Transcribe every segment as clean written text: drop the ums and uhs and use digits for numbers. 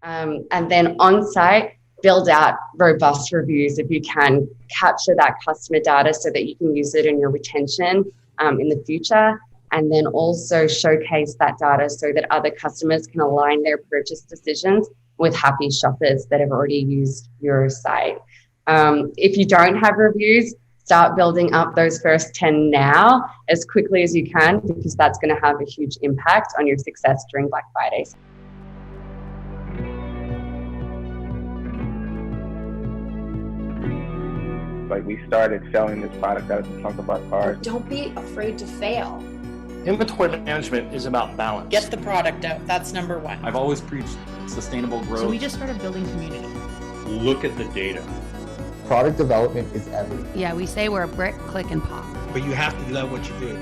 And then on-site, build out robust reviews if you can. Capture that customer data so that you can use it in your retention in the future. And then also showcase that data so that other customers can align their purchase decisions with happy shoppers that have already used your site. If you don't have reviews, start building up those first 10 now as quickly as you can, because that's going to have a huge impact on your success during Black Friday. Like, we started selling this product out of the trunk of our cars. Don't be afraid to fail. Inventory management is about balance. Get the product out. That's number one. I've always preached sustainable growth. So we just started building community. Look at the data. Product development is everything. Yeah, we say we're a brick, click, and pop. But you have to love what you do.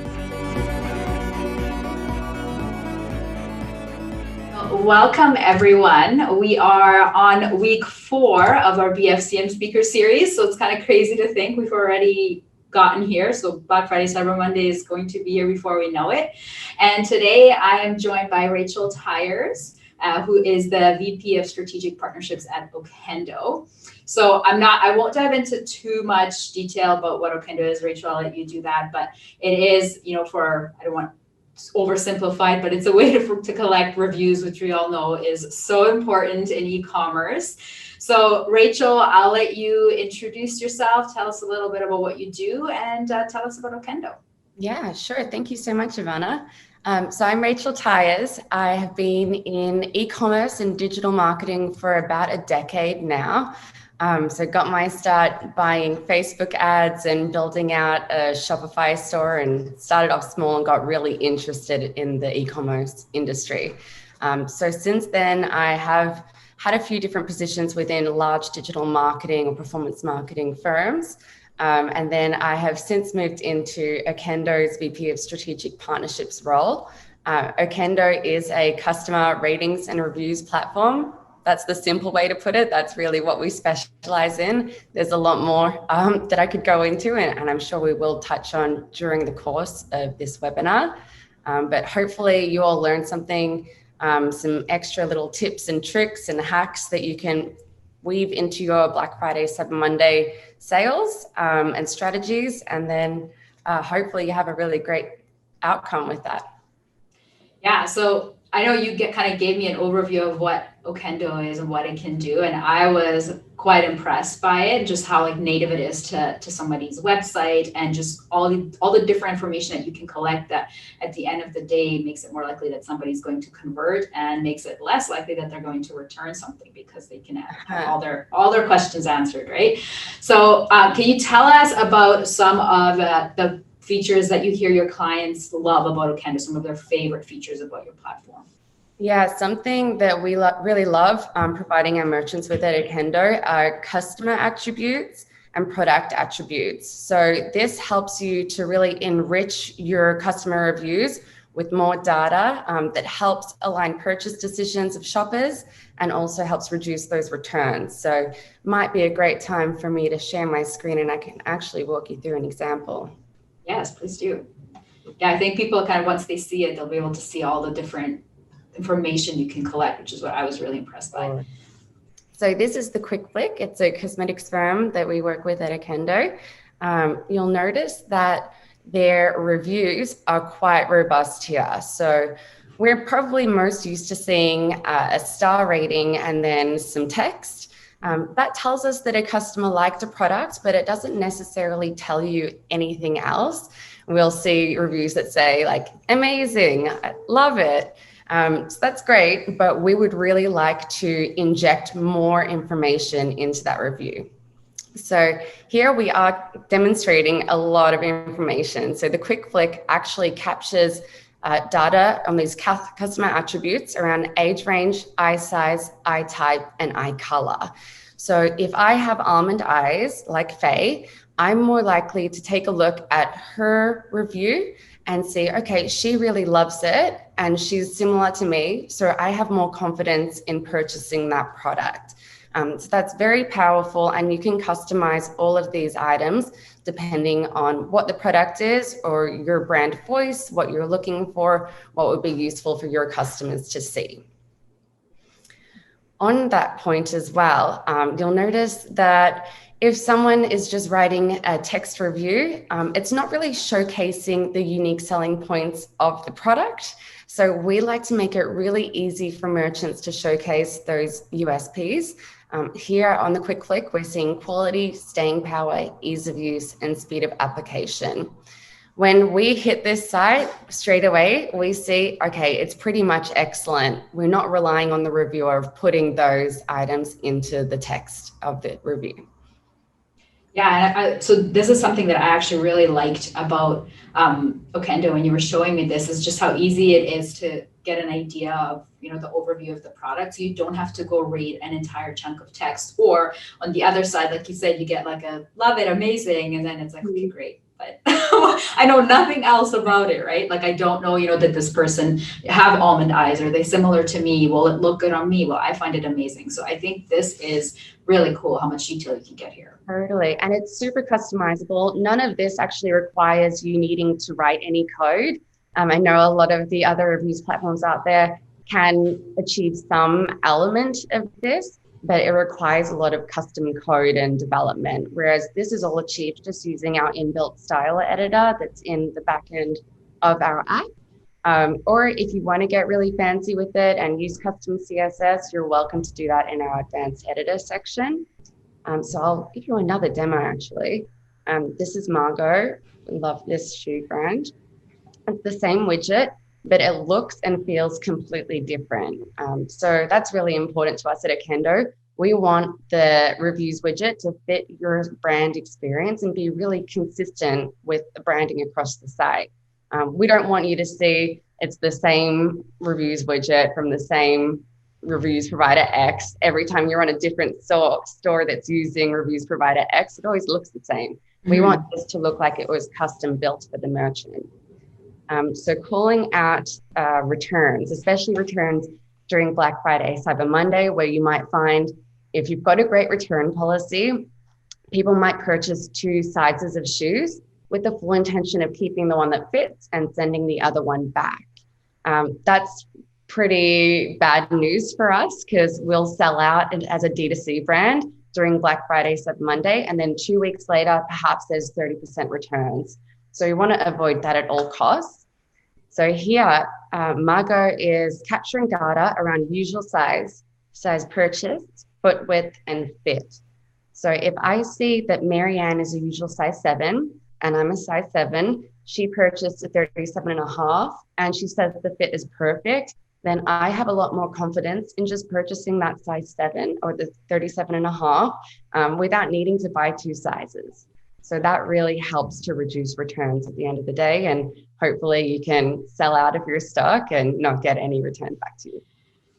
Welcome, everyone. We are on week 4 of our BFCM speaker series. So it's kind of crazy to think we've already gotten here. So Black Friday, Cyber Monday is going to be here before we know it. And today I am joined by Rachel Tyers, who is the VP of Strategic Partnerships at Okendo. So I won't dive into too much detail about what Okendo is. Rachel, I'll let you do that. But it is, I don't want oversimplified, but it's a way to collect reviews, which we all know is so important in e-commerce. So Rachel, I'll let you introduce yourself, tell us a little bit about what you do, and tell us about Okendo. Yeah, sure. Thank you so much, Ivana. So I'm Rachel Tyers. I have been in e-commerce and digital marketing for about a decade now. So got my start buying Facebook ads and building out a Shopify store, and started off small and got really interested in the e-commerce industry. So since then, I have had a few different positions within large digital marketing or performance marketing firms. And then I have since moved into Okendo's VP of Strategic Partnerships role. Okendo is a customer ratings and reviews platform. That's the simple way to put it. That's really what we specialize in. There's a lot more that I could go into, and I'm sure we will touch on during the course of this webinar. But hopefully you all learned something, some extra little tips and tricks and hacks that you can weave into your Black Friday, Cyber Monday sales and strategies. And then hopefully you have a really great outcome with that. Yeah, so I know you kind of gave me an overview of what Okendo is and what it can do, and I was quite impressed by it, just how native it is to somebody's website, and just all the different information that you can collect that at the end of the day makes it more likely that somebody's going to convert, and makes it less likely that they're going to return something because they can have all their questions answered, right? So can you tell us about some of the features that you hear your clients love about Okendo, some of their favorite features about your platform? Yeah, something that we really love providing our merchants with at Kendo are customer attributes and product attributes. So this helps you to really enrich your customer reviews with more data that helps align purchase decisions of shoppers, and also helps reduce those returns. So might be a great time for me to share my screen, and I can actually walk you through an example. Yes, please do. Yeah, I think people kind of, once they see it, they'll be able to see all the different information you can collect, which is what I was really impressed by. So this is the Quick Flick. It's a cosmetics firm that we work with at Okendo. You'll notice that their reviews are quite robust here. So we're probably most used to seeing a star rating and then some text. That tells us that a customer liked a product, but it doesn't necessarily tell you anything else. We'll see reviews that say amazing, I love it. So that's great, but we would really like to inject more information into that review. So here we are demonstrating a lot of information. So the Quick Flick actually captures data on these customer attributes around age range, eye size, eye type, and eye color. So if I have almond eyes like Faye, I'm more likely to take a look at her review and see, okay, she really loves it and she's similar to me, so I have more confidence in purchasing that product. So that's very powerful, and you can customize all of these items depending on what the product is or your brand voice, what you're looking for, what would be useful for your customers to see. on that point as well, you'll notice that if someone is just writing a text review, it's not really showcasing the unique selling points of the product. So we like to make it really easy for merchants to showcase those USPs. Here on the quick click, we're seeing quality, staying power, ease of use, and speed of application. When we hit this site straight away, we see, okay, it's pretty much excellent. We're not relying on the reviewer of putting those items into the text of the review. Yeah, so this is something that I actually really liked about Okendo when you were showing me this, is just how easy it is to get an idea of, you know, the overview of the product. So you don't have to go read an entire chunk of text. Or on the other side, like you said, you get like a love it, amazing, and then it's like, okay, great. But I know nothing else about it, right? Like I don't know, you know, did this person have almond eyes? Are they similar to me? Will it look good on me? Well, I find it amazing. So I think this is really cool how much detail you can get here. Totally. And it's super customizable. None of this actually requires you needing to write any code. I know a lot of the other reviews platforms out there can achieve some element of this, but it requires a lot of custom code and development, whereas this is all achieved just using our inbuilt style editor that's in the back end of our app. Or if you want to get really fancy with it and use custom CSS, you're welcome to do that in our advanced editor section. So I'll give you another demo actually. This is Margot. I love this shoe brand. It's the same widget, but it looks and feels completely different. So that's really important to us at Okendo. We want the reviews widget to fit your brand experience and be really consistent with the branding across the site. We don't want you to see it's the same reviews widget from the same reviews provider X. Every time you're on a different store that's using reviews provider X, it always looks the same. Mm-hmm. We want this to look like it was custom built for the merchant. So calling out returns, especially returns during Black Friday, Cyber Monday, where you might find if you've got a great return policy, people might purchase 2 sizes of shoes with the full intention of keeping the one that fits and sending the other one back. That's pretty bad news for us because we'll sell out as a D2C brand during Black Friday, Cyber Monday, and then 2 weeks later, perhaps there's 30% returns. So you want to avoid that at all costs. So here, Margot is capturing data around usual size purchased, foot width, and fit. So if I see that Marianne is a usual size 7, and I'm a size 7, she purchased a 37.5, and she says the fit is perfect, then I have a lot more confidence in just purchasing that size 7 or the 37.5 without needing to buy 2 sizes. So that really helps to reduce returns at the end of the day. And hopefully you can sell out of your stock and not get any returns back to you.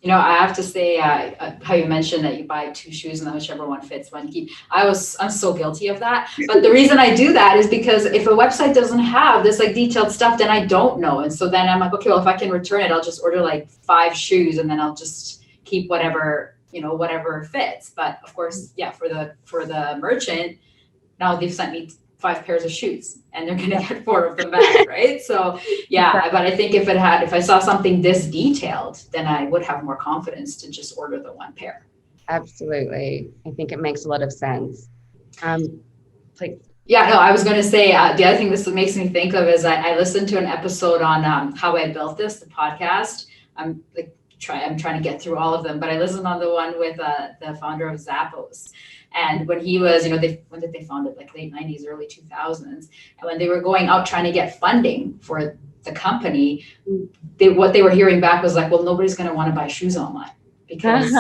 You know, I have to say how you mentioned that you buy 2 shoes and then whichever one fits one keep. I'm so guilty of that. But the reason I do that is because if a website doesn't have this like detailed stuff, then I don't know. And so then I'm like, okay, well, if I can return it, I'll just order like 5 shoes and then I'll just keep whatever, you know, whatever fits. But of course, yeah, for the merchant, now they've sent me 5 pairs of shoes and they're going to get 4 of them back, right? So yeah, but I think if I saw something this detailed, then I would have more confidence to just order the 1 pair. Absolutely. I think it makes a lot of sense. Please. Yeah, no, I was going to say the other thing this makes me think of is I listened to an episode on How I Built This, the podcast. I'm trying to get through all of them, but I listened on the one with the founder of Zappos. And when he was, when did they found it? Like late 90s, early 2000s. And when they were going out trying to get funding for the company, what they were hearing back was like, well, nobody's going to want to buy shoes online because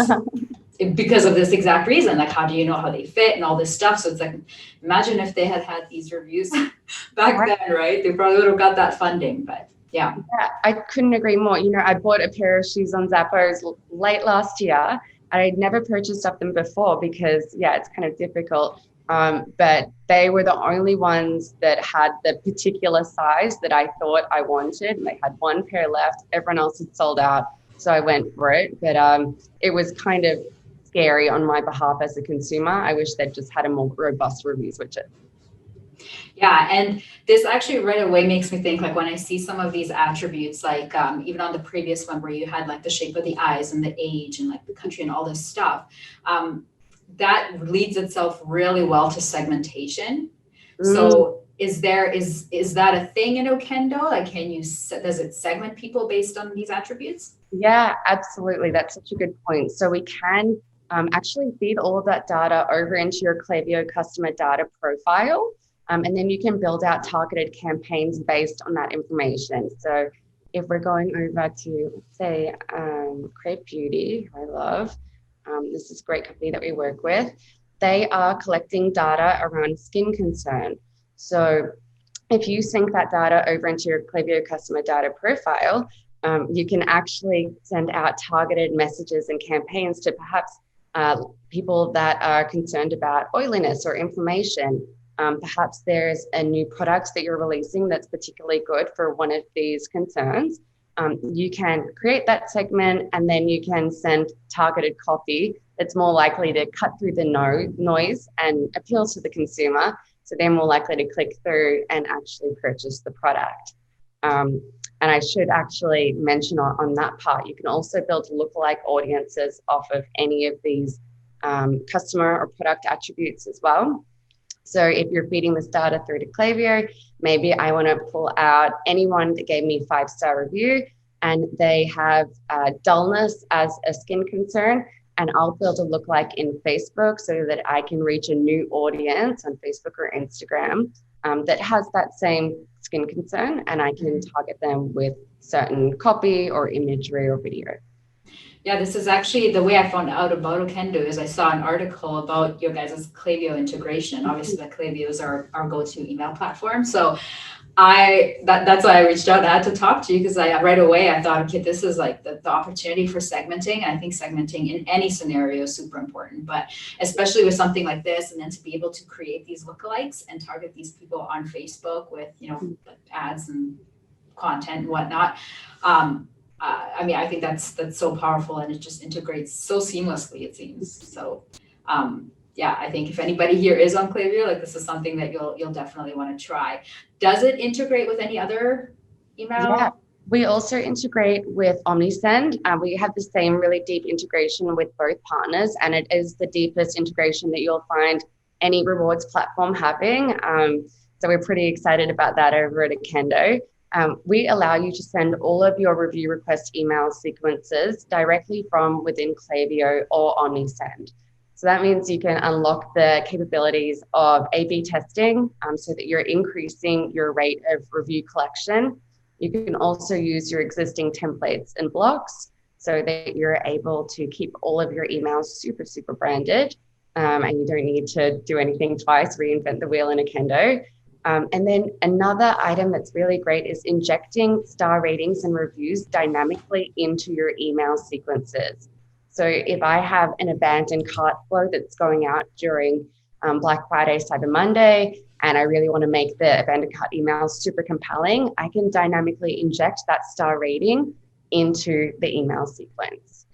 of this exact reason. Like, how do you know how they fit and all this stuff? So it's like, imagine if they had these reviews back then, right? They probably would have got that funding, but yeah. I couldn't agree more. I bought a pair of shoes on Zappos late last year. I'd never purchased of them before because, it's kind of difficult. But they were the only ones that had the particular size that I thought I wanted. And they had 1 pair left. Everyone else had sold out. So I went for it. But it was kind of scary on my behalf as a consumer. I wish they'd just had a more robust reviews widget. Yeah, and this actually right away makes me think, like when I see some of these attributes, like even on the previous one where you had like the shape of the eyes and the age and like the country and all this stuff, that leads itself really well to segmentation. So is that a thing in Okendo? Like, does it segment people based on these attributes? Yeah, absolutely. That's such a good point. So we can actually feed all of that data over into your Klaviyo customer data profile. And then you can build out targeted campaigns based on that information. So if we're going over to, say, Create Beauty, who I love, this is a great company that we work with. They are collecting data around skin concern. So if you sync that data over into your Klaviyo customer data profile, you can actually send out targeted messages and campaigns to perhaps people that are concerned about oiliness or inflammation. Perhaps there's a new product that you're releasing that's particularly good for one of these concerns. You can create that segment, and then you can send targeted copy that's more likely to cut through the noise and appeal to the consumer. So they're more likely to click through and actually purchase the product. And I should actually mention on that part, you can also build lookalike audiences off of any of these customer or product attributes as well. So if you're feeding this data through to Klaviyo, maybe I want to pull out anyone that gave me 5-star review and they have dullness as a skin concern, and I'll build a lookalike in Facebook so that I can reach a new audience on Facebook or Instagram that has that same skin concern, and I can target them with certain copy or imagery or video. Yeah, this is actually the way I found out about Okendo is I saw an article about your guys' Klaviyo integration. Obviously, the Klaviyo is our go-to email platform. So that's why I reached out. I had to talk to you because right away I thought, okay, this is like the opportunity for segmenting. And I think segmenting in any scenario is super important, but especially with something like this, and then to be able to create these lookalikes and target these people on Facebook with, ads and content and whatnot. I mean, I think that's so powerful, and it just integrates so seamlessly, it seems. So, yeah, I think if anybody here is on Klaviyo, like this is something that you'll definitely want to try. Does it integrate with any other email? Yeah, we also integrate with OmniSend. We have the same really deep integration with both partners, and it is the deepest integration that you'll find any rewards platform having. So we're pretty excited about that over at Kendo. We allow you to send all of your review request email sequences directly from within Klaviyo or OmniSend. So that means you can unlock the capabilities of A/B testing so that you're increasing your rate of review collection. You can also use your existing templates and blocks so that you're able to keep all of your emails super, super branded, and you don't need to do anything twice, reinvent the wheel in Okendo. And then another item that's really great is injecting star ratings and reviews dynamically into your email sequences. So if I have an abandoned cart flow that's going out during Black Friday, Cyber Monday, and I really want to make the abandoned cart emails super compelling, I can dynamically inject that star rating into the email sequence.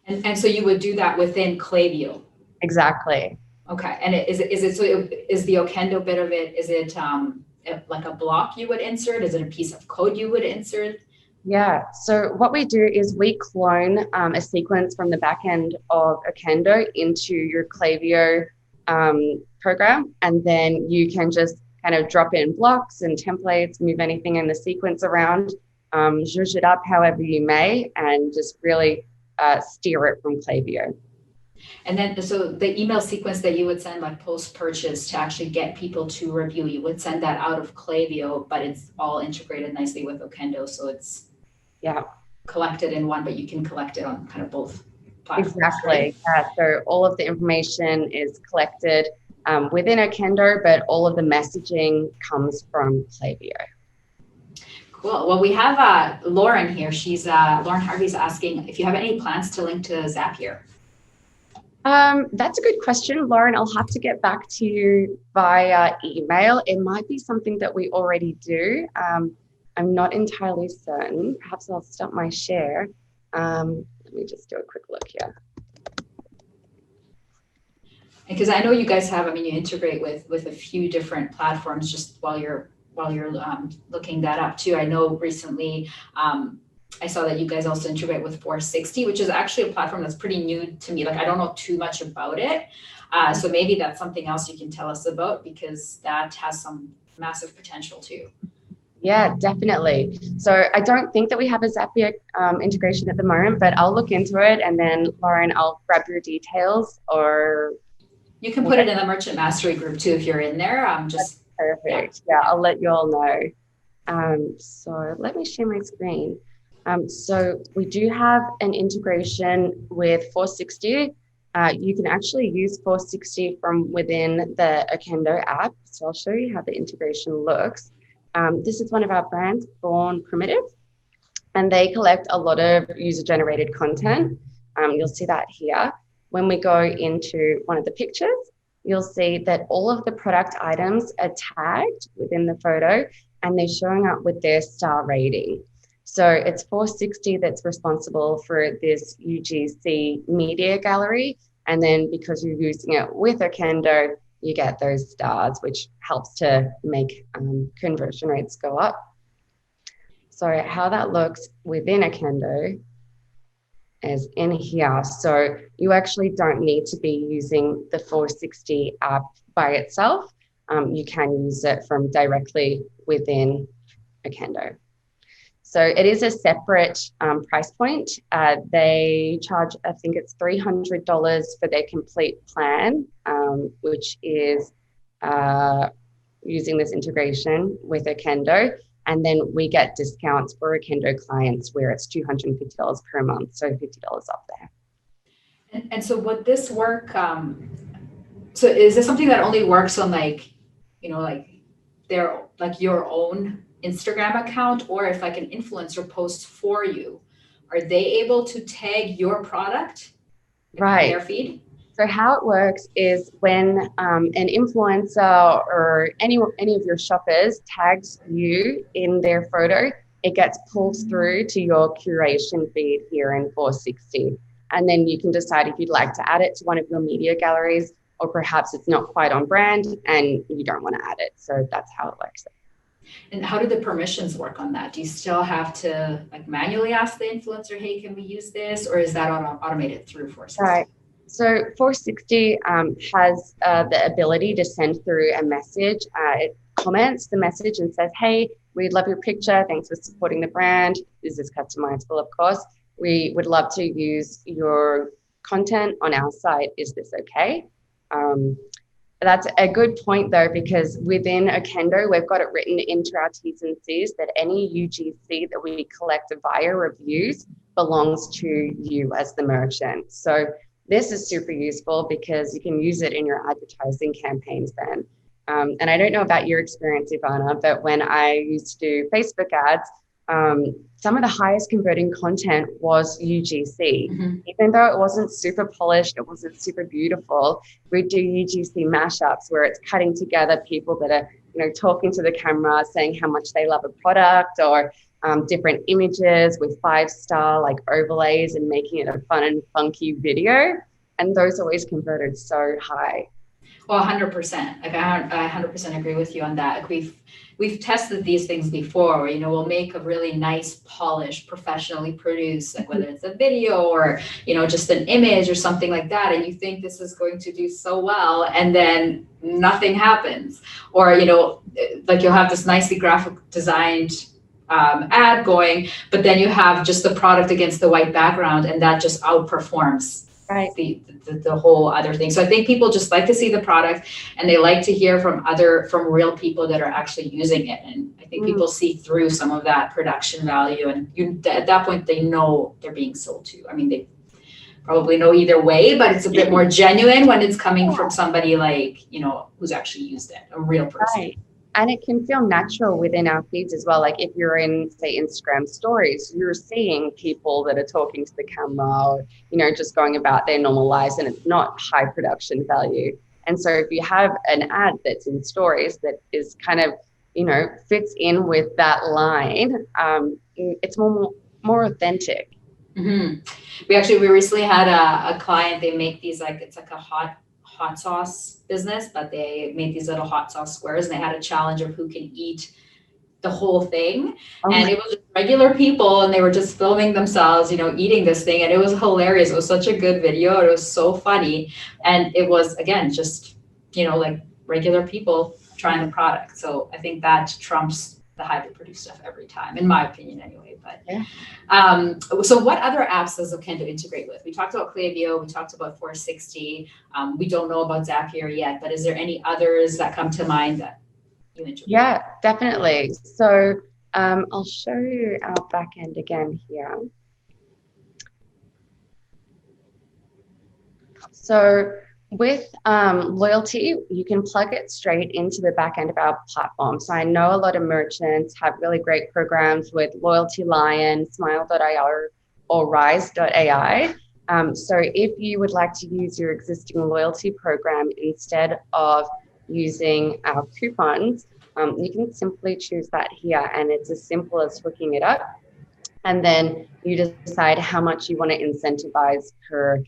And so you would do that within Klaviyo? Exactly. Okay, and is the Okendo bit of it, is it like a block you would insert? Is it a piece of code you would insert? Yeah, so what we do is we clone a sequence from the back end of Okendo into your Klaviyo program, and then you can just kind of drop in blocks and templates, move anything in the sequence around, zhuzh it up however you may, and just really steer it from Klaviyo. And then, so the email sequence that you would send like post-purchase to actually get people to review, you would send that out of Klaviyo, but it's all integrated nicely with Okendo. So it's collected in one, but you can collect it on kind of both platforms. Exactly. Right? Yeah, so all of the information is collected within Okendo, but all of the messaging comes from Klaviyo. Cool. Well, we have Lauren here. She's Lauren Harvey's asking if you have any plans to link to Zapier. That's a good question, Lauren. I'll have to get back to you via email. It might be something that we already do. I'm not entirely certain. Perhaps I'll stop my share. Let me just do a quick look here. Because I know you guys have, I mean, you integrate with a few different platforms just while you're looking that up too. I know recently I saw that you guys also integrate with Foursixty, which is actually a platform that's pretty new to me. Like I don't know too much about it. So maybe that's something else you can tell us about, because that has some massive potential too. Yeah, definitely. So I don't think that we have a Zapier integration at the moment, but I'll look into it, and then Lauren, I'll grab your details, or you can put it in the Merchant Mastery group too if you're in there. Just perfect. Yeah, I'll let you all know. So let me share my screen. So we do have an integration with Foursixty. You can actually use Foursixty from within the Okendo app. So I'll show you how the integration looks. This is one of our brands, Born Primitive, and they collect a lot of user-generated content. You'll see that here. When we go into one of the pictures, you'll see that all of the product items are tagged within the photo, and they're showing up with their star rating. So it's Foursixty that's responsible for this UGC media gallery. And then because you're using it with Okendo, you get those stars, which helps to make conversion rates go up. So how that looks within Okendo is in here. So you actually don't need to be using the Foursixty app by itself. You can use it from directly within Okendo. So it is a separate price point. They charge, I think it's $300 for their complete plan, which is using this integration with Okendo. And then we get discounts for Okendo clients where it's $250 per month, so $50 off there. And so would this work, so is this something that only works on like your own Instagram account, or if like an influencer posts for you, are they able to tag your product in their feed? So how it works is when an influencer or any of your shoppers tags you in their photo, it gets pulled through to your curation feed here in Foursixty. And then you can decide if you'd like to add it to one of your media galleries, or perhaps it's not quite on brand and you don't want to add it. So that's how it works. And how do the permissions work on that? Do you still have to like manually ask the influencer, hey, can we use this? Or is that automated through Foursixty? Right. So Foursixty has the ability to send through a message. It comments the message and says, hey, we love your picture. Thanks for supporting the brand. This is customizable, of course. We would love to use your content on our site. Is this okay? That's a good point, though, because within Okendo, we've got it written into our T's and C's that any UGC that we collect via reviews belongs to you as the merchant. So this is super useful because you can use it in your advertising campaigns then. And I don't know about your experience, Ivana, but when I used to do Facebook ads, some of the highest converting content was UGC. Mm-hmm. Even though it wasn't super polished, it wasn't super beautiful, we'd do UGC mashups where it's cutting together people that are, talking to the camera, saying how much they love a product, or different images with 5-star like overlays and making it a fun and funky video. And those always converted so high. Well, 100%. Like I 100% agree with you on that. Like we've tested these things before where, we'll make a really nice, polished, professionally produced, like whether it's a video or, just an image or something like that. And you think this is going to do so well, and then nothing happens. Or, like you'll have this nicely graphic designed ad going, but then you have just the product against the white background, and that just outperforms the whole other thing. So I think people just like to see the product, and they like to hear from real people that are actually using it. And I think people see through some of that production value, and at that point they know they're being sold to. I mean, they probably know either way, but it's a bit more genuine when it's coming from somebody like, who's actually used it, a real person. Right. And it can feel natural within our feeds as well. Like if you're in, say, Instagram stories, you're seeing people that are talking to the camera or, just going about their normal lives, and it's not high production value. And so if you have an ad that's in stories that is kind of, fits in with that line, it's more authentic. Mm-hmm. We recently had a client, they make these it's like a hot hot sauce business, but they made these little hot sauce squares and they had a challenge of who can eat the whole thing. And it was regular people and they were just filming themselves, eating this thing. And it was hilarious. It was such a good video. It was so funny. And it was, again, just, like regular people trying the product. So I think that trumps the highly produced stuff every time, in my opinion anyway. But so what other apps does Okendo integrate with? We talked about Klaviyo, we talked about Foursixty. We don't know about Zapier yet, but is there any others that come to mind that you integrate? Yeah, definitely. So I'll show you our backend again here. So with loyalty, you can plug it straight into the back end of our platform. So I know a lot of merchants have really great programs with Loyalty Lion, Smile.io, or Rise.ai. So if you would like to use your existing loyalty program instead of using our coupons, you can simply choose that here, and it's as simple as hooking it up. And then you decide how much you want to incentivize per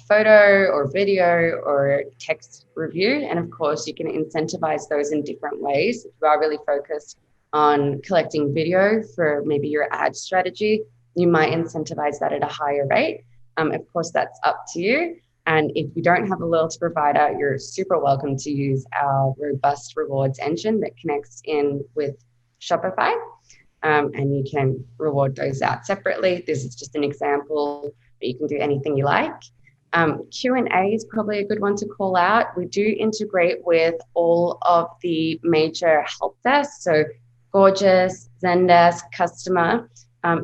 photo or video or text review. And of course, you can incentivize those in different ways. If you are really focused on collecting video for maybe your ad strategy, you might incentivize that at a higher rate. Of course, that's up to you. And if you don't have a loyalty provider, you're super welcome to use our robust rewards engine that connects in with Shopify. And you can reward those out separately. This is just an example, but you can do anything you like. Q&A is probably a good one to call out. We do integrate with all of the major help desks. So Gorgeous, Zendesk, Customer.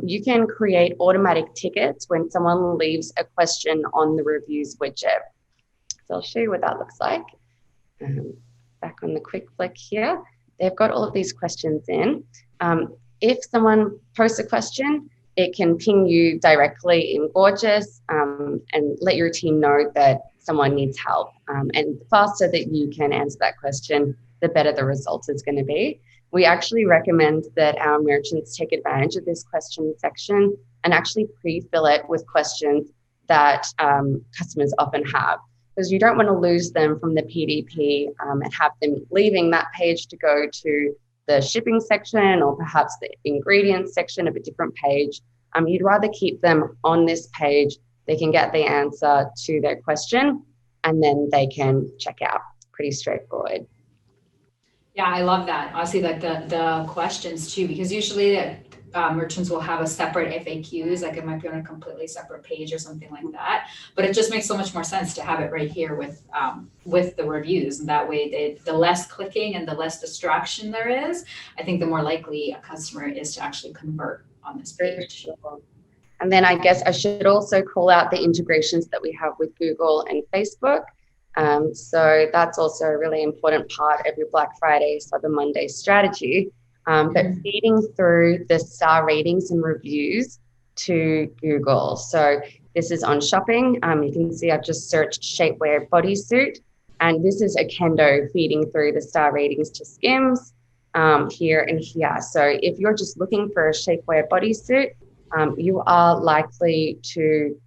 You can create automatic tickets when someone leaves a question on the reviews widget. So I'll show you what that looks like. Back on the quick flick here. They've got all of these questions in. If someone posts a question, it can ping you directly in Gorgeous and let your team know that someone needs help. And the faster that you can answer that question, the better the result is going to be. We actually recommend that our merchants take advantage of this question section and actually pre-fill it with questions that customers often have, because you don't want to lose them from the PDP and have them leaving that page to go to the shipping section or perhaps the ingredients section of a different page. You'd rather keep them on this page. They can get the answer to their question and then they can check out. Pretty straightforward. Yeah, I love that. Honestly, like the questions too, because usually merchants will have a separate FAQs, like it might be on a completely separate page or something like that. But it just makes so much more sense to have it right here with the reviews, and that way the less clicking and the less distraction there is, I think the more likely a customer is to actually convert on this page. And then I guess I should also call out the integrations that we have with Google and Facebook. So that's also a really important part of your Black Friday, Cyber Monday strategy. But feeding through the star ratings and reviews to Google. So this is on shopping. You can see I've just searched shapewear bodysuit, and this is Okendo feeding through the star ratings to Skims here and here. So if you're just looking for a shapewear bodysuit, you are likely to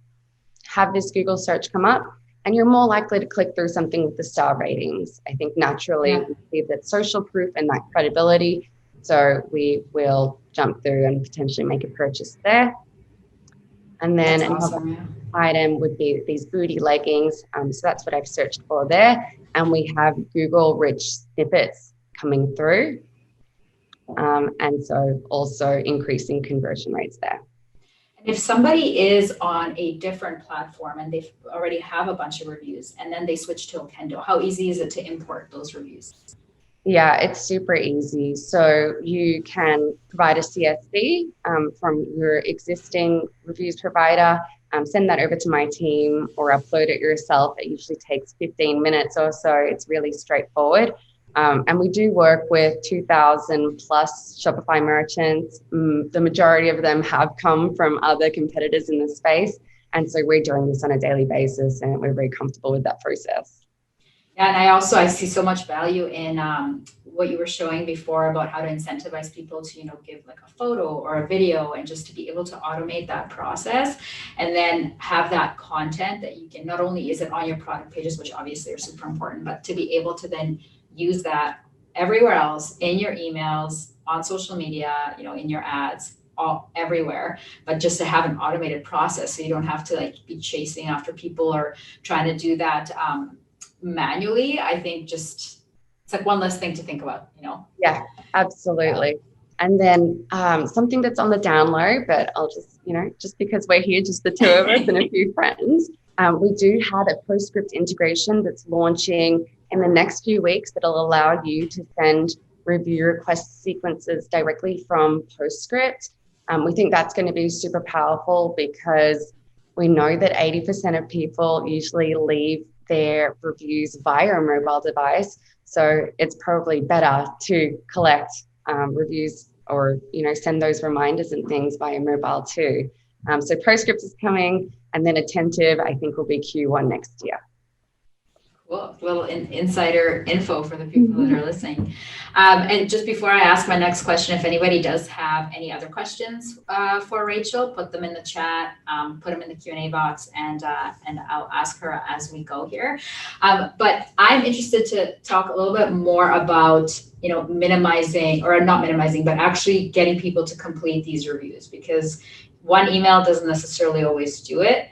have this Google search come up, and you're more likely to click through something with the star ratings. I think naturally we see that social proof and that credibility. So we will jump through and potentially make a purchase there. And then another item would be these booty leggings. So that's what I've searched for there. And we have Google rich snippets coming through. And so also increasing conversion rates there. If somebody is on a different platform and they already have a bunch of reviews and then they switch to Okendo, how easy is it to import those reviews? Yeah, it's super easy. So you can provide a CSV from your existing reviews provider, send that over to my team or upload it yourself. It usually takes 15 minutes or so. It's really straightforward. And we do work with 2,000 plus Shopify merchants. The majority of them have come from other competitors in the space. And so we're doing this on a daily basis and we're very comfortable with that process. And I see so much value in what you were showing before about how to incentivize people to, give like a photo or a video, and just to be able to automate that process, and then have that content that you can, not only is it on your product pages, which obviously are super important, but to be able to then use that everywhere else, in your emails, on social media, in your ads, all everywhere, but just to have an automated process so you don't have to like be chasing after people or trying to do that manually. I think just it's like one less thing to think about, Yeah, absolutely. And then something that's on the down low, but I'll just, just because we're here, just the two of us and a few friends, we do have a Postscript integration that's launching in the next few weeks that'll allow you to send review request sequences directly from Postscript. We think that's going to be super powerful because we know that 80% of people usually leave their reviews via a mobile device. So it's probably better to collect reviews or, send those reminders and things via mobile too. So Postscript is coming, and then Attentive, I think, will be Q1 next year. Cool. A little insider info for the people that are listening. And just before I ask my next question, if anybody does have any other questions for Rachel, put them in the chat, put them in the Q&A box, and I'll ask her as we go here. But I'm interested to talk a little bit more about, minimizing, or not minimizing, but actually getting people to complete these reviews, because one email doesn't necessarily always do it.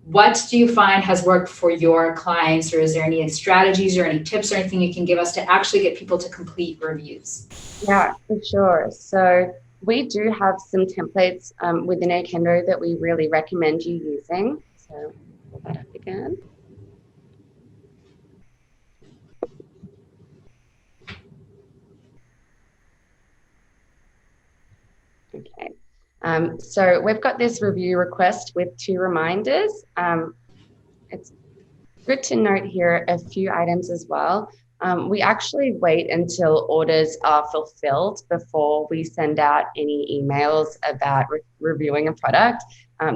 What do you find has worked for your clients, or is there any strategies or any tips or anything you can give us to actually get people to complete reviews? Yeah, for sure. So we do have some templates within Okendo that we really recommend you using. So pull that up again. Okay. So we've got this review request with 2 reminders. It's good to note here a few items as well. We actually wait until orders are fulfilled before we send out any emails about reviewing a product.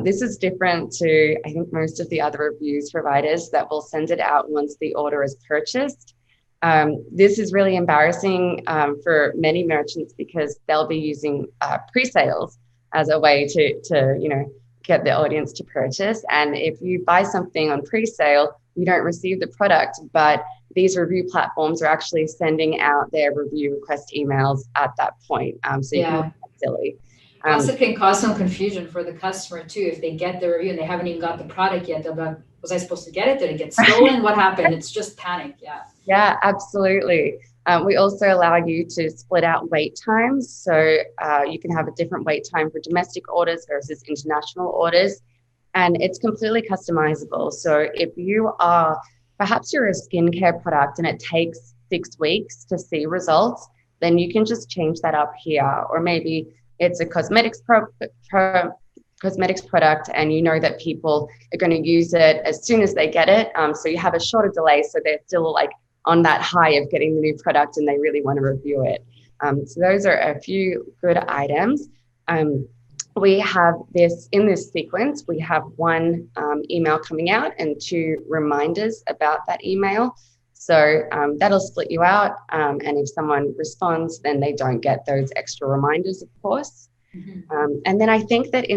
This is different to, I think, most of the other reviews providers that will send it out once the order is purchased. This is really embarrassing for many merchants because they'll be using pre-sales as a way to get the audience to purchase. And if you buy something on pre-sale, you don't receive the product, but these review platforms are actually sending out their review request emails at that point. So you can look silly. Plus, it can cause some confusion for the customer too. If they get the review and they haven't even got the product yet, they'll be like, was I supposed to get it? Did it get stolen? What happened? It's just panic. Yeah, absolutely. We also allow you to split out wait times. So you can have a different wait time for domestic orders versus international orders. And it's completely customizable. So if you are, perhaps you're a skincare product and it takes 6 weeks to see results, then you can just change that up here. Or maybe it's a cosmetics product and you know that people are going to use it as soon as they get it. So you have a shorter delay, so they're still like on that high of getting the new product and they really want to review it. So those are a few good items. We have this in this sequence, we have 1 email coming out and 2 reminders about that email. So that'll split you out. And if someone responds, then they don't get those extra reminders, of course. Mm-hmm. And then I think that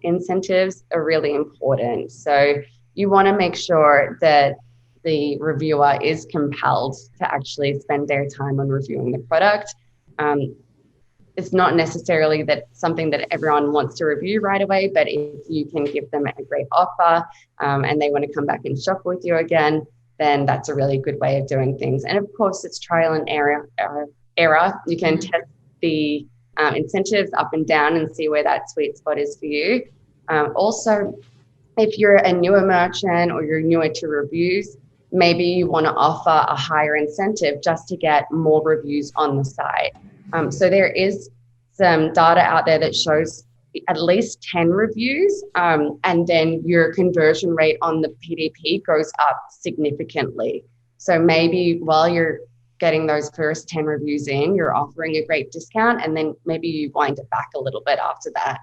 incentives are really important. So you want to make sure that the reviewer is compelled to actually spend their time on reviewing the product. It's not necessarily that something that everyone wants to review right away, but if you can give them a great offer and they want to come back and shop with you again, then that's a really good way of doing things. And of course, it's trial and error. You can test the incentives up and down and see where that sweet spot is for you. Also, if you're a newer merchant or you're newer to reviews, maybe you want to offer a higher incentive just to get more reviews on the site. So there is some data out there that shows at least 10 reviews, and then your conversion rate on the PDP goes up significantly. So maybe while you're getting those first 10 reviews in, you're offering a great discount, and then maybe you wind it back a little bit after that.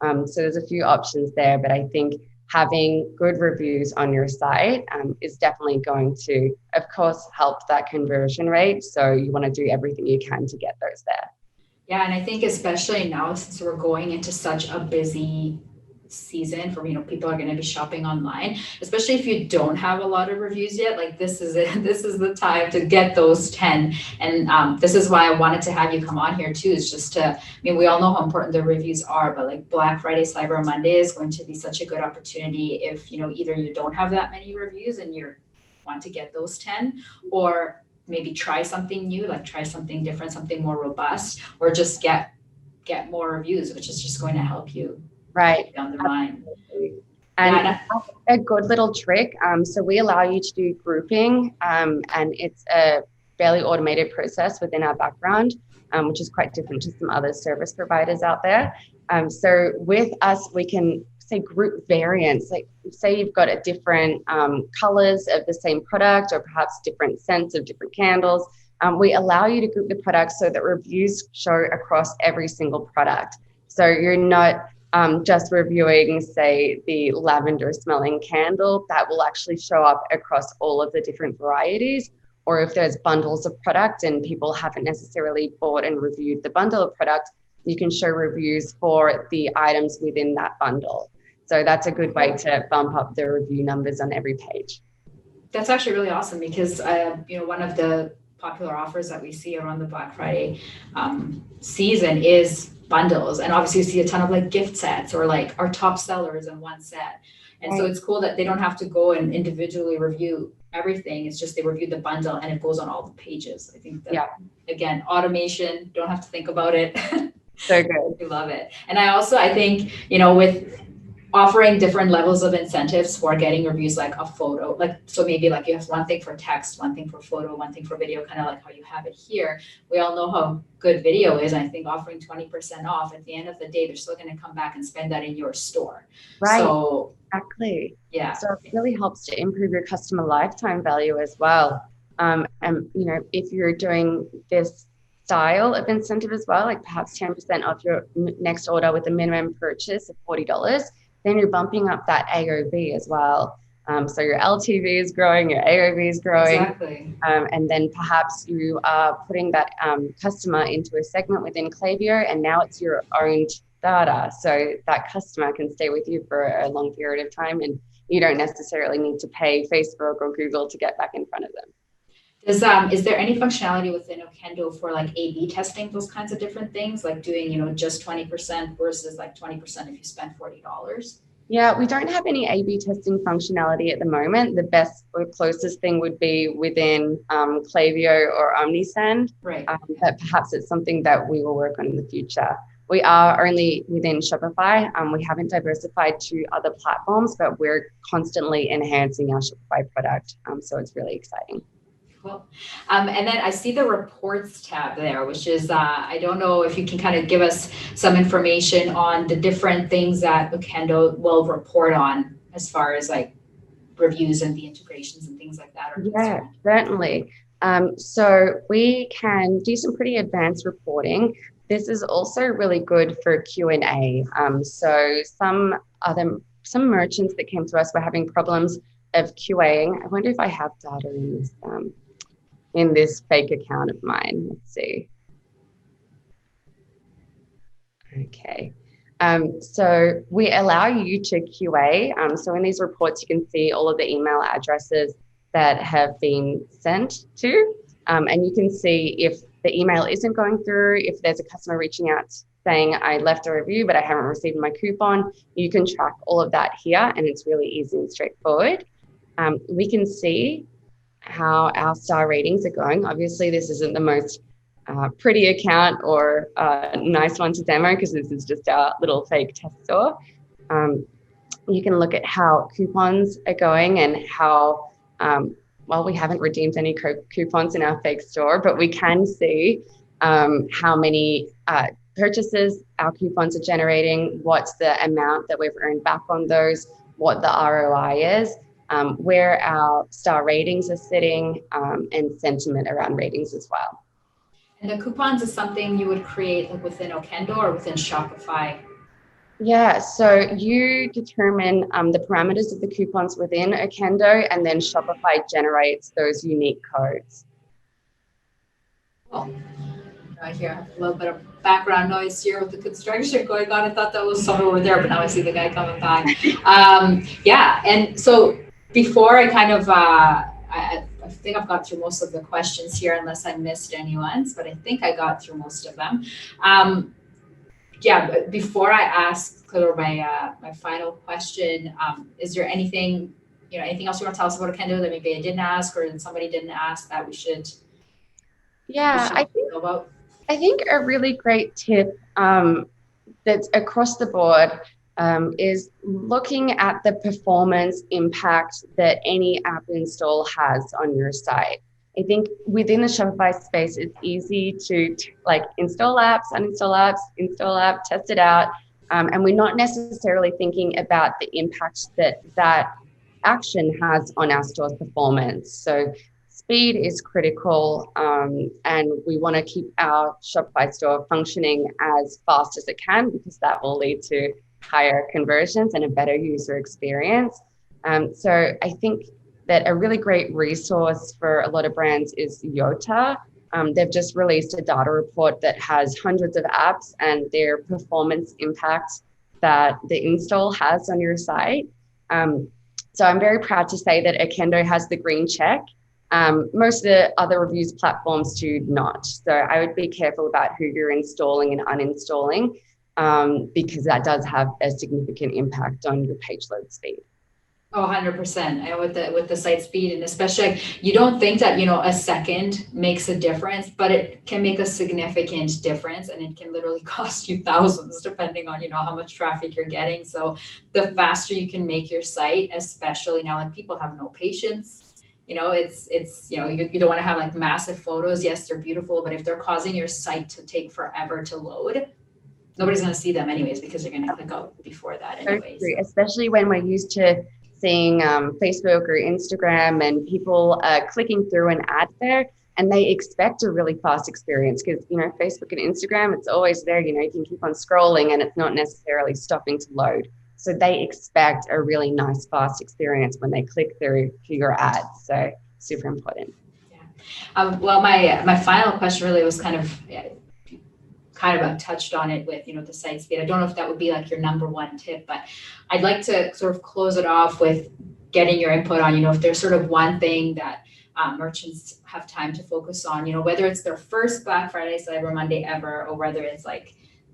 So there's a few options there, but I think having good reviews on your site is definitely going to, of course, help that conversion rate. So you want to do everything you can to get those there. Yeah, and I think especially now, since we're going into such a busy season for, people are going to be shopping online, especially if you don't have a lot of reviews yet, like this is it. This is the time to get those 10. And this is why I wanted to have you come on here too, is just to, we all know how important the reviews are, but like Black Friday, Cyber Monday is going to be such a good opportunity if, either you don't have that many reviews and you want to get those 10, or maybe try something new, like try something different, something more robust, or just get more reviews, which is just going to help you right down the line. And a good little trick. So we allow you to do grouping, and it's a fairly automated process within our background, which is quite different to some other service providers out there. So with us, we can say group variants, like say you've got a different colors of the same product, or perhaps different scents of different candles. We allow you to group the products so that reviews show across every single product. So you're not just reviewing, say, the lavender smelling candle, that will actually show up across all of the different varieties. Or if there's bundles of product and people haven't necessarily bought and reviewed the bundle of product, you can show reviews for the items within that bundle. So that's a good way to bump up the review numbers on every page. That's actually really awesome because, one of the popular offers that we see around the Black Friday season is bundles. And obviously you see a ton of like gift sets or like our top sellers in one set. And so it's cool that they don't have to go and individually review everything. It's just they review the bundle and it goes on all the pages. I think that, again, automation, don't have to think about it. So good. We love it. And I think, with offering different levels of incentives for getting reviews, like a photo, so maybe like you have one thing for text, one thing for photo, one thing for video, kind of like how you have it here. We all know how good video is. I think offering 20% off, at the end of the day, they're still going to come back and spend that in your store. Right. So exactly. Yeah. So it really helps to improve your customer lifetime value as well. And if you're doing this style of incentive as well, like perhaps 10% off your next order with a minimum purchase of $40, then you're bumping up that AOV as well. So your LTV is growing, your AOV is growing. Exactly. And then perhaps you are putting that customer into a segment within Klaviyo, and now it's your owned data. So that customer can stay with you for a long period of time, and you don't necessarily need to pay Facebook or Google to get back in front of them. Is there any functionality within Okendo for like A/B testing, those kinds of different things, like doing, just 20% versus like 20% if you spend $40? Yeah, we don't have any A/B testing functionality at the moment. The best or closest thing would be within Klaviyo or Omnisend. Right. But perhaps it's something that we will work on in the future. We are only within Shopify. We haven't diversified to other platforms, but we're constantly enhancing our Shopify product. So it's really exciting. Cool. And then I see the reports tab there, which is, I don't know if you can kind of give us some information on the different things that Okendo will report on as far as like reviews and the integrations and things like that. Yeah, certainly. So we can do some pretty advanced reporting. This is also really good for Q&A. So some merchants that came to us were having problems of QAing. I wonder if I have data in this fake account of mine. Let's see. Okay. So we allow you to QA. So in these reports, you can see all of the email addresses that have been sent to, and you can see if the email isn't going through, if there's a customer reaching out saying, I left a review, but I haven't received my coupon. You can track all of that here, and it's really easy and straightforward. We can see how our star ratings are going. Obviously, this isn't the most pretty account or nice one to demo because this is just our little fake test store. You can look at how coupons are going and how, well, we haven't redeemed any coupons in our fake store, but we can see how many purchases our coupons are generating, what's the amount that we've earned back on those, what the ROI is, where our star ratings are sitting, and sentiment around ratings as well. And the coupons is something you would create like within Okendo or within Shopify? Yeah, so you determine the parameters of the coupons within Okendo, and then Shopify generates those unique codes. Oh, I hear a little bit of background noise here with the construction going on. I thought that was someone over there, but now I see the guy coming by. Yeah, and so before I kind of, I think I've got through most of the questions here, unless I missed anyone's, but I think I got through most of them. Yeah, but before I ask my final question, is there anything, anything else you want to tell us about Kendo that maybe I didn't ask or that somebody didn't ask that we should? Yeah, I think a really great tip that's across the board is looking at the performance impact that any app install has on your site. I think within the Shopify space, it's easy to install apps, uninstall apps, install app, test it out. And we're not necessarily thinking about the impact that action has on our store's performance. So speed is critical, and we want to keep our Shopify store functioning as fast as it can, because that will lead to higher conversions and a better user experience. So I think that a really great resource for a lot of brands is Yota. They've just released a data report that has hundreds of apps and their performance impact that the install has on your site. So I'm very proud to say that Okendo has the green check. Most of the other reviews platforms do not. So I would be careful about who you're installing and uninstalling, because that does have a significant impact on your page load speed. Oh, 100%. And with the site speed, and especially you don't think that, a second makes a difference, but it can make a significant difference, and it can literally cost you thousands depending on, how much traffic you're getting. So the faster you can make your site, especially now, people have no patience. You don't want to have massive photos. Yes, they're beautiful, but if they're causing your site to take forever to load, nobody's going to see them anyways, because they're going to click out before that anyways. So, especially when we're used to seeing Facebook or Instagram and people clicking through an ad there, and they expect a really fast experience because, Facebook and Instagram, it's always there, you can keep on scrolling and it's not necessarily stopping to load. So they expect a really nice, fast experience when they click through to your ads. So super important. Yeah. Well, my final question really was kind of touched on it with, the site speed. I don't know if that would be your number one tip, but I'd like to sort of close it off with getting your input on, if there's sort of one thing that merchants have time to focus on, whether it's their first Black Friday, Cyber Monday ever, or whether it's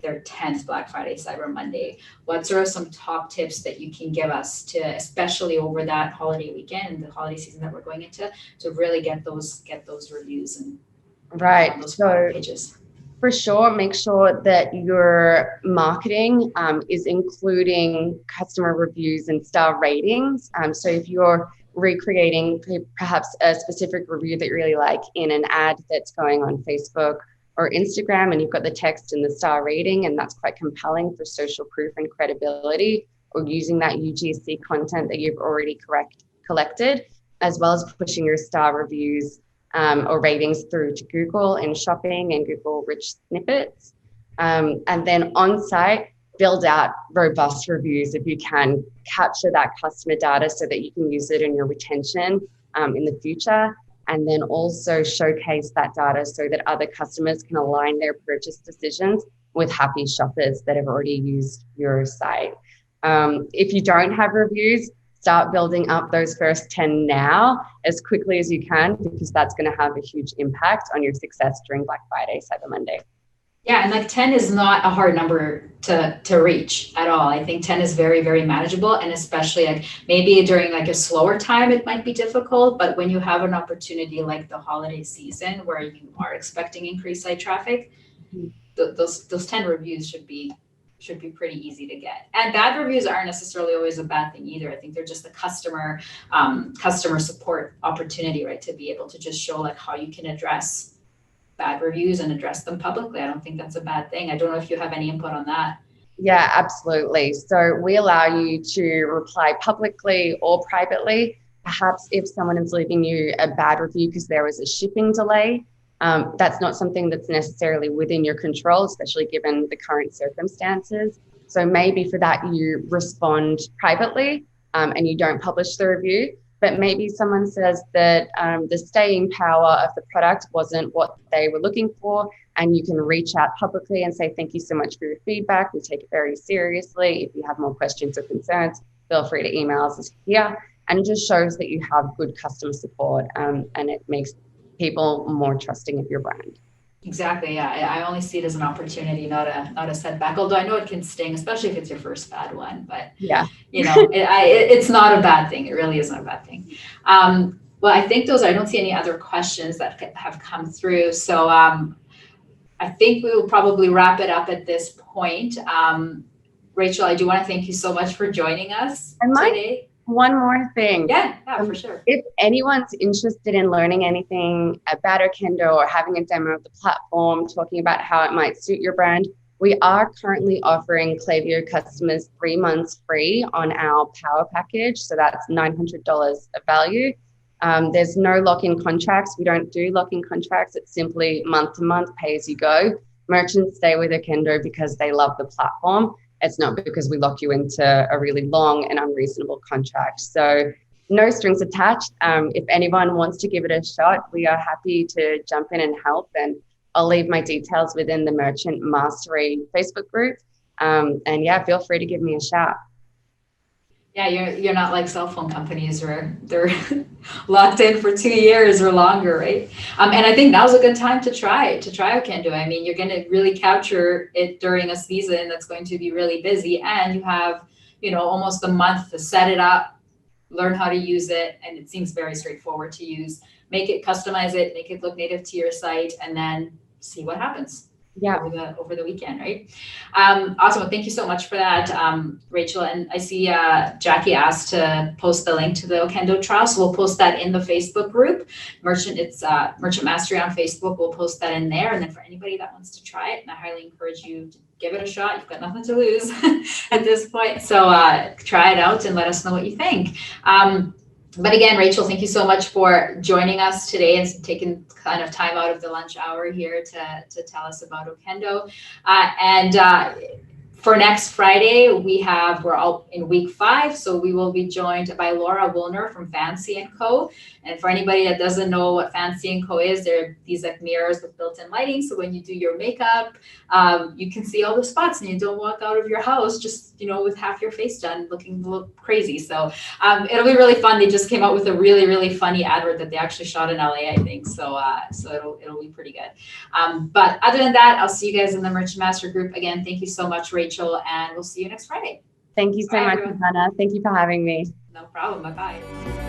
their 10th Black Friday, Cyber Monday. What sort of some top tips that you can give us to, especially over that holiday weekend and the holiday season that we're going into, to really get those reviews and those pages? For sure, make sure that your marketing is including customer reviews and star ratings. So if you're recreating perhaps a specific review that you really like in an ad that's going on Facebook or Instagram, and you've got the text and the star rating, and that's quite compelling for social proof and credibility, or using that UGC content that you've already collected, as well as pushing your star reviews or ratings through to Google in shopping and Google rich snippets. And then on site, build out robust reviews if you can. Capture that customer data so that you can use it in your retention in the future. And then also showcase that data so that other customers can align their purchase decisions with happy shoppers that have already used your site. If you don't have reviews, start building up those first 10 now as quickly as you can, because that's going to have a huge impact on your success during Black Friday, Cyber Monday. Yeah, and 10 is not a hard number to reach at all. I think 10 is very, very manageable, and especially maybe during a slower time, it might be difficult, but when you have an opportunity like the holiday season where you are expecting increased site traffic, those 10 reviews should be pretty easy to get. And bad reviews aren't necessarily always a bad thing either. I think they're just a customer support opportunity, right? To be able to just show how you can address bad reviews and address them publicly. I don't think that's a bad thing. I don't know if you have any input on that. Yeah, absolutely. So we allow you to reply publicly or privately. Perhaps if someone is leaving you a bad review because there was a shipping delay, that's not something that's necessarily within your control, especially given the current circumstances. So maybe for that, you respond privately and you don't publish the review. But maybe someone says that the staying power of the product wasn't what they were looking for, and you can reach out publicly and say, thank you so much for your feedback. We take it very seriously. If you have more questions or concerns, feel free to email us here. And it just shows that you have good customer support, and it makes people more trusting of your brand. Exactly. Yeah. I only see it as an opportunity, not a setback. Although I know it can sting, especially if it's your first bad one. But yeah, it's not a bad thing. It really isn't a bad thing. Well, I think I don't see any other questions that have come through. So I think we will probably wrap it up at this point. Rachel, I do want to thank you so much for joining us today. One more thing. Yeah, for sure. If anyone's interested in learning anything about Okendo or having a demo of the platform, talking about how it might suit your brand, we are currently offering Klaviyo customers 3 months free on our power package. So that's $900 of value. There's no lock-in contracts. We don't do lock-in contracts. It's simply month-to-month, pay as you go. Merchants stay with Okendo because they love the platform. It's not because we lock you into a really long and unreasonable contract. So no strings attached. If anyone wants to give it a shot, we are happy to jump in and help. And I'll leave my details within the Merchant Mastery Facebook group. And yeah, feel free to give me a shout. Yeah, you're not like cell phone companies where they're locked in for 2 years or longer, right? And I think now's a good time to try Okendo. I mean, you're going to really capture it during a season that's going to be really busy, and you have, almost a month to set it up, learn how to use it, and it seems very straightforward to use. Customize it, make it look native to your site, and then see what happens. Yeah. Over the weekend, right? Awesome. Well, thank you so much for that, Rachel. And I see Jackie asked to post the link to the Okendo trial, so we'll post that in the Facebook group. Merchant Mastery on Facebook. We'll post that in there. And then for anybody that wants to try it, and I highly encourage you to give it a shot. You've got nothing to lose at this point. So try it out and let us know what you think. But again, Rachel, thank you so much for joining us today and taking kind of time out of the lunch hour here to tell us about Okendo. For next Friday, we're all in week 5, so we will be joined by Laura Woolner from Fancy & Co. And for anybody that doesn't know what Fancy & Co is, they're these like mirrors with built-in lighting. So when you do your makeup, you can see all the spots and you don't walk out of your house just, with half your face done looking a little crazy. So it'll be really fun. They just came out with a really, really funny advert that they actually shot in LA, I think. So it'll be pretty good. But other than that, I'll see you guys in the Merchant Master group. Again, thank you so much, Rachel, and we'll see you next Friday. Thank you so much, Hannah. Thank you for having me. No problem. Bye-bye.